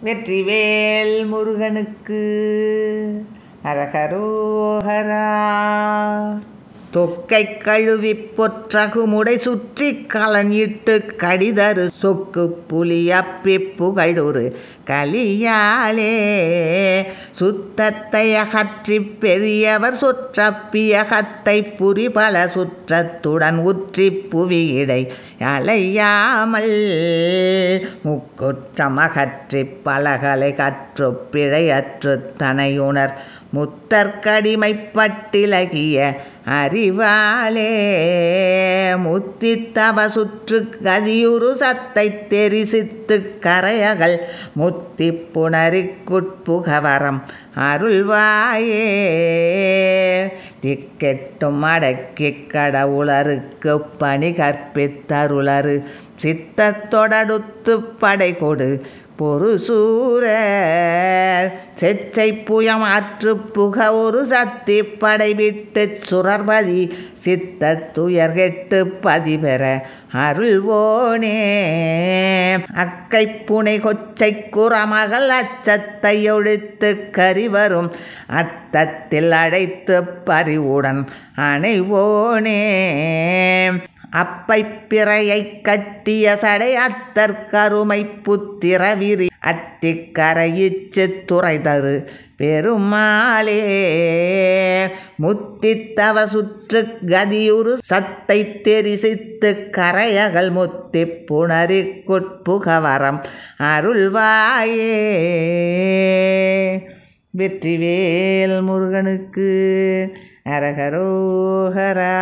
வெற்றிவேல் முருகனுக்கு அரகரோஹரா. தொக்கை கழுவி பொற்றகுமுடை சுற்றி கலனிட்டு கடிதரு சொக்கு புலியப்பி புகழொரு கலியாலே சுத்தத்தை அகற்றி பெரியவர் சுற்றப்பியகத்தை புரிபல சுற்றத்துடன் உற்றி புவியிடை அலையாமல் முக்குற்றம் அகற்றி பலகலை கற்று பிழையற்று தனையுணர் முத்தற்கடிமைப்பட்டிலகிய அறிவாலே முத்தித்தவ சுற்று கதியுறு சத்தை தெரிசித்து கரையகள் முத்தி புணரிக்குட்புகவரம் அருள்வாயே. திக்கெட்டும் அடக்கி கடவுளருக்கு பணி கற்பித்தருளரு சித்தத்தொடடுத்து படை கொடு பொருசூரர் செச்சை புயமாற்று புக ஒரு சத்தி படைவிட்டு சுரர்பதி சித்த துயர் கெட்டு பதிபெற அருள்வோனே. அக்கை புனை கொச்சை குறமகள் அச்சத்தை ஒழித்து கரிவரும் அத்தத்தில் அழைத்து பறிவுடன் அணைவோனே. அப்பை பிறையை கட்டிய சடை அத்தற்கருமை புத்திரவிரி அத்திக்கரையிச்சு துறைதரு பெருமாளே. முத்தித்தவ சுற்று கதியுறு சத்தை தெரிசித்து கரையகள் முத்தி புணரிக்குட்புகவரம் அருள்வாயே. வெற்றிவேல் முருகனுக்கு அரகரோஹரா.